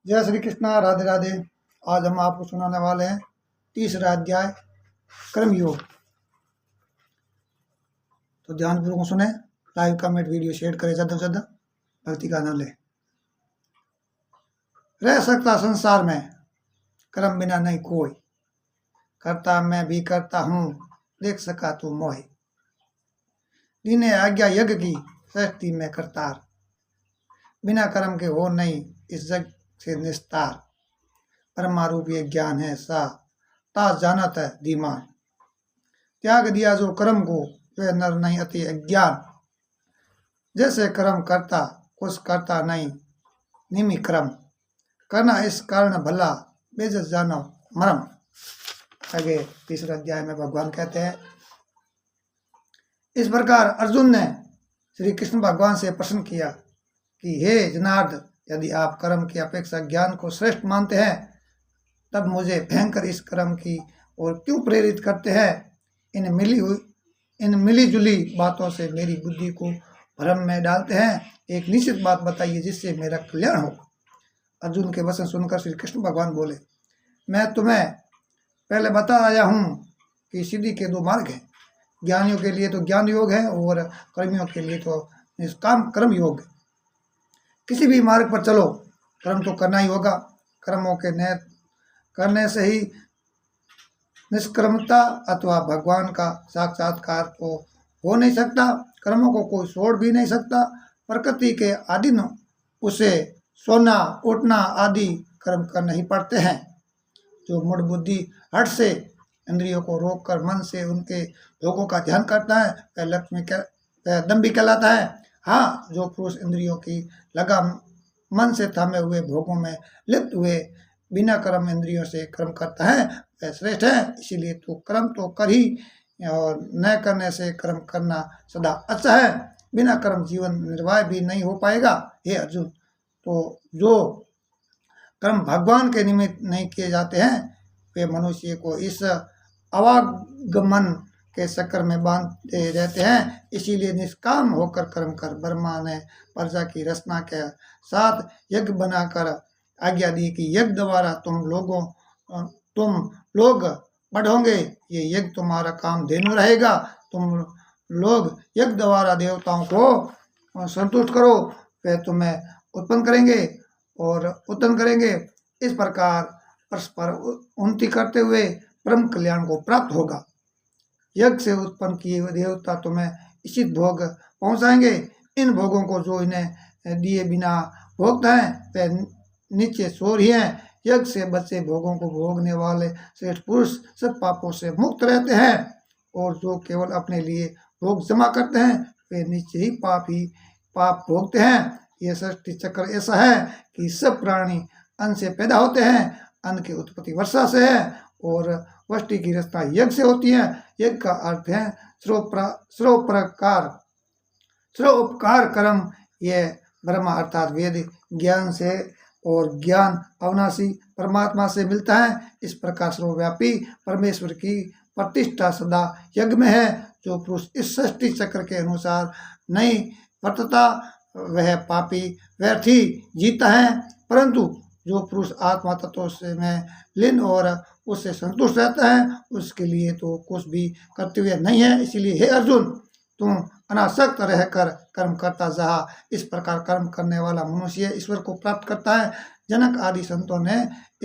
जय श्री कृष्णा, राधे राधे। आज हम आपको सुनाने वाले हैं तीसरा अध्याय कर्म योग। तो ध्यानपूर्वक सुने, लाइक कमेंट वीडियो शेयर करें, ज़्यादा से ज़्यादा भक्ति का आनंद ले। रह सकता संसार में कर्म बिना नहीं कोई, करता मैं भी करता हूँ, देख सका तू मोहि। दीने आज्ञा यज्ञ की, सृष्टि में करतार, बिना कर्म के हो नहीं इस जग से निस्तार। परमारूप ये ज्ञान है सा, तास जानत है धीमान। त्याग दिया जो कर्म को, वह नर नहीं अति अज्ञान। जैसे कर्म करता कुछ करता नहीं, निमि कर्म करना इस कारण भला, बेजस जानो मरम। आगे तीसरे अध्याय में भगवान कहते हैं, इस प्रकार अर्जुन ने श्री कृष्ण भगवान से प्रश्न किया कि हे जनार्द, यदि आप कर्म की अपेक्षा ज्ञान को श्रेष्ठ मानते हैं, तब मुझे भयंकर इस कर्म की ओर क्यों प्रेरित करते हैं। इन मिली जुली बातों से मेरी बुद्धि को भ्रम में डालते हैं। एक निश्चित बात बताइए जिससे मेरा कल्याण हो। अर्जुन के वचन सुनकर श्री कृष्ण भगवान बोले, मैं तुम्हें पहले बता आया हूँ कि सिद्धि के दो मार्ग हैं। ज्ञानियों के लिए तो ज्ञान योग है और कर्मियों के लिए तो निष्काम कर्म योग है। किसी भी मार्ग पर चलो, कर्म तो करना ही होगा। कर्मों के न करने से ही निष्कर्मता अथवा भगवान का साक्षात्कार तो हो नहीं सकता। कर्मों को कोई छोड़ भी नहीं सकता। प्रकृति के अधीन उसे सोना उठना आदि कर्म करने ही पड़ते हैं। जो मूढ़ बुद्धि हट से इंद्रियों को रोककर मन से उनके भोगों का ध्यान करता है, वह लक्ष्मी दम्भी कहलाता है। हाँ, जो पुरुष इंद्रियों की लगाम मन से थामे हुए भोगों में लिप्त हुए बिना कर्म इंद्रियों से कर्म करता है, वह श्रेष्ठ है। इसीलिए तो कर्म तो कर ही, और न करने से कर्म करना सदा अच्छा है। बिना कर्म जीवन निर्वाह भी नहीं हो पाएगा। हे अर्जुन, तो जो कर्म भगवान के निमित्त नहीं किए जाते हैं, वे मनुष्य को इस आवागमन के चक्कर में बांधते रहते हैं। इसीलिए निष्काम होकर कर्म कर। ब्रह्मा ने प्रजा की रचना के साथ यज्ञ बनाकर आज्ञा दी कि यज्ञ द्वारा तुम लोग बढ़ोगे। ये यज्ञ तुम्हारा काम धेनु रहेगा। तुम लोग यज्ञ द्वारा देवताओं को संतुष्ट करो, वे तुम्हें उत्पन्न करेंगे। इस प्रकार परस्पर उन्नति करते हुए परम कल्याण को प्राप्त होगा। यज्ञ से उत्पन्न किए हुए देवता तुम्हें इसी भोग पहुंचाएंगे। इन भोगों को जो इन्हें दिए बिना भोगता है, वे नीचे चोर ही हैं। यज्ञ से बचे भोगों को भोगने वाले श्रेष्ठ पुरुष सब पापों से मुक्त रहते हैं। और जो केवल अपने लिए भोग जमा करते हैं, वे नीचे ही पाप भोगते हैं। यह सृष्टि चक्र ऐसा है कि सब प्राणी अन्न से पैदा होते हैं। अन्न की उत्पत्ति वर्षा से है और वृष्टि की रचना यज्ञ से होती है। यज्ञ का अर्थ है स्रोपकार कर्म। यह ब्रह्मा अर्थात वेद ज्ञान से, और ज्ञान अविनाशी परमात्मा से मिलता है। इस प्रकार सर्वव्यापी परमेश्वर की प्रतिष्ठा सदा यज्ञ में है। जो पुरुष इस सृष्टि चक्र के अनुसार नहीं वर्तता, वह पापी व्यर्थ ही जीता है। परंतु जो पुरुष आत्मा तत्व से में लीन और उससे संतुष्ट रहता है, उसके लिए तो कुछ भी कर्तव्य नहीं है। इसीलिए हे अर्जुन, तुम अनासक्त रहकर कर्म करता जा। इस प्रकार कर्म करने वाला मनुष्य ईश्वर को प्राप्त करता है। जनक आदि संतों ने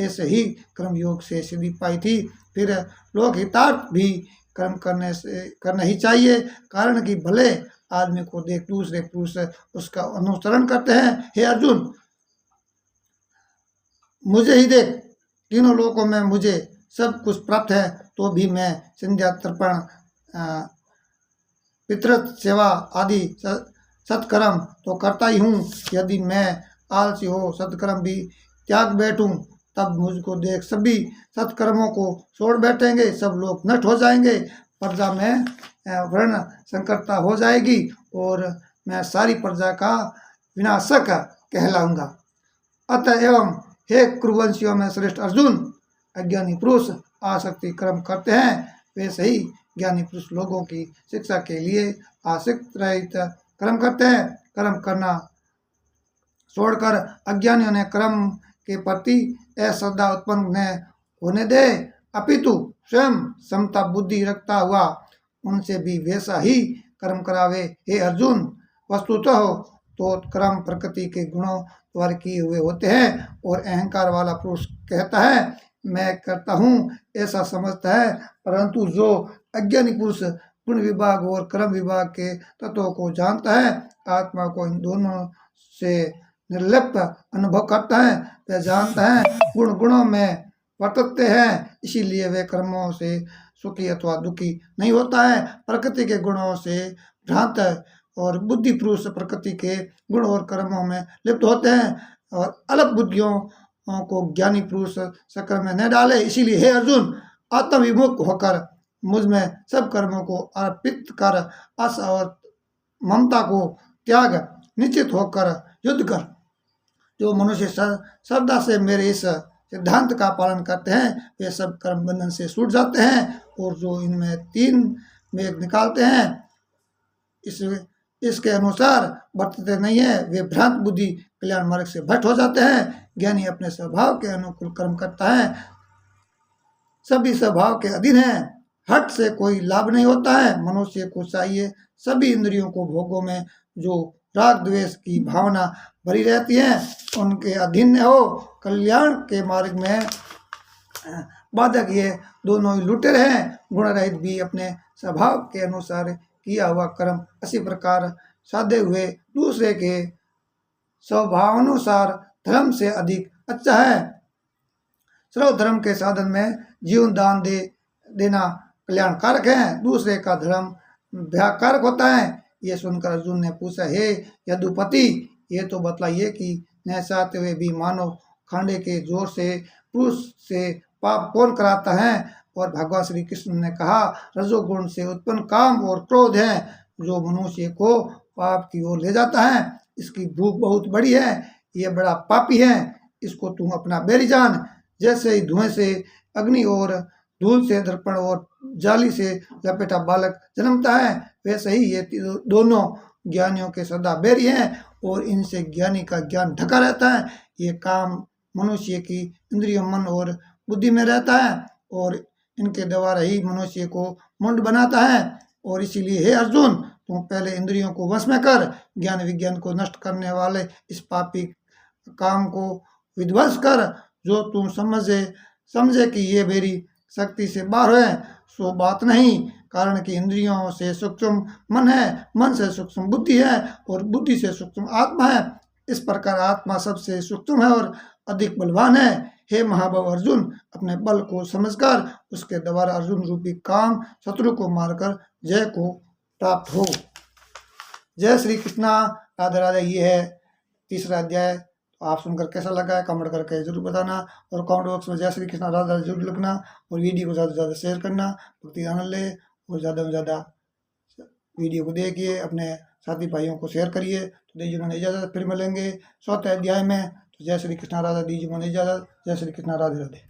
ऐसे ही कर्म योग से सिद्धि पाई थी। फिर लोक हितार्थ भी कर्म करना ही चाहिए। कारण कि भले आदमी को देख दूसरे पुरुष उसका अनुसरण करते हैं। हे अर्जुन, मुझे ही देख, तीनों लोकों में मुझे सब कुछ प्राप्त है, तो भी मैं संध्या तर्पण पितृ सेवा आदि सत्कर्म तो करता ही हूँ। यदि मैं आलसी हो सत्कर्म भी त्याग बैठूं, तब मुझको देख सभी सत्कर्मों को छोड़ बैठेंगे। सब लोग नष्ट हो जाएंगे। प्रजा में वर्ण संकटता हो जाएगी और मैं सारी प्रजा का विनाशक कहलाऊंगा। अतः एवं हे कुरुवंशियों में श्रेष्ठ अर्जुन, अज्ञानी पुरुष आसक्ति कर्म करते हैं, वैसे ही ज्ञानी पुरुष लोगों की शिक्षा के लिए आसक्त रहित कर्म करते हैं। कर्म करना छोड़कर अज्ञानियों ने कर्म के प्रति अश्रद्धा उत्पन्न न होने दे, अपितु स्वयं समता बुद्धि रखता हुआ उनसे भी वैसा ही कर्म करावे। हे अर्जुन, वस्तुतः तो कर्म प्रकृति के गुणों द्वारा किए हुए होते हैं, और अहंकार वाला पुरुष कहता है मैं करता हूँ, ऐसा समझता है। परंतु जो अज्ञानी पुरुष गुण विभाग और कर्म विभाग के तत्वों को जानता है, आत्मा को इन दोनों से निर्लिप्त अनुभव करता है, वह जानता है गुण गुणों में वर्तते हैं, इसीलिए वे कर्मों से सुखी अथवा दुखी नहीं होता है। प्रकृति के गुणों से भ्रांत है, और बुद्धि पुरुष प्रकृति के गुण और कर्मों में लिप्त होते हैं, और अलग बुद्धियों को ज्ञानी पुरुष चक्र में न डाले। इसीलिए हे अर्जुन, आत्मविमुख होकर मुझ में सब कर्मों को अर्पित कर आशा और ममता को त्याग, निश्चित होकर युद्ध कर। जो मनुष्य श्रद्धा से मेरे इस सिद्धांत का पालन करते हैं, वे सब कर्म बंधन से छूट जाते हैं, और जो इनमें 3 मेघ निकालते हैं, इसके अनुसार बरतते नहीं है, वे भ्रांत बुद्धि कल्याण मार्ग से भ्रष्ट हो जाते हैं। ज्ञानी अपने स्वभाव के अनुकूल कर्म करता है, सभी स्वभाव के अधीन है, हट से कोई लाभ नहीं होता है। मनुष्य को चाहिए सभी इंद्रियों को भोगों में जो राग द्वेष की भावना भरी रहती है उनके अधीन हो। कल्याण के मार्ग में बाधक ये दोनों ही लुटेरे हैं। गुण रहित भी अपने स्वभाव के अनुसार किया हुआ कर्म इसी प्रकार साधे हुए दूसरे के स्वभावानुसार धर्म से अधिक अच्छा है। सर्व धर्म के साधन में जीवन दान देना कल्याणकारक है, दूसरे का धर्म भयाकारक होता है। ये सुनकर अर्जुन ने पूछा, हे यदुपति, ये तो बतलाइए कि न चाहते हुए भी मानव खांडे के जोर से पुरुष से पाप कौन कराता है। और भगवान श्री कृष्ण ने कहा, रजोगुण से उत्पन्न काम और क्रोध है जो मनुष्य को पाप की ओर ले जाता है। इसकी भूख बहुत बड़ी है, ये बड़ा पापी है, इसको तुम अपना बैरी जान। जैसे ही धुएं से अग्नि और धूल से दर्पण और जाली से लपेटा बालक जन्मता है, वैसे ही ये दोनों ज्ञानियों के सदा बैरी हैं, और इनसे ज्ञानी का ज्ञान ढका रहता है। ये काम मनुष्य की इंद्रियों, मन और बुद्धि में रहता है, और इनके द्वारा ही मनुष्य को मुंड बनाता है। और इसीलिए हे अर्जुन, तुम पहले इंद्रियों को वश में कर, ज्ञान विज्ञान को नष्ट करने वाले इस पापी काम को विध्वंस कर। जो तुम समझे कि ये मेरी शक्ति से बाहर है, सो बात नहीं, कारण कि इंद्रियों से सूक्ष्म मन है, मन से सूक्ष्म बुद्धि है, और बुद्धि से सूक्ष्म आत्मा है। इस प्रकार आत्मा सबसे सूक्ष्म है और अधिक बलवान है। हे महाबल अर्जुन, अपने बल को समझकर उसके द्वारा अर्जुन रूपी काम शत्रु को मारकर जय को प्राप्त हो। जय श्री कृष्णा। राधे राधे। ये है 3रा अध्याय। तो आप सुनकर कैसा लगा है कमेंट करके जरूर बताना, और कमेंट बॉक्स में जय श्री कृष्णा राधे राधे जरूर लिखना, और वीडियो को ज़्यादा से ज़्यादा शेयर करना, भक्ति आनंद ले, और ज़्यादा से ज़्यादा वीडियो को देखिए, अपने साथी भाइयों को शेयर करिए। तो दीजिए मन इजाज़त, फिर मिलेंगे 4थे अध्याय में। तो जय श्री कृष्णा राधे, दीजिए मन इजाज़त। जय श्री कृष्णा राधे राधे।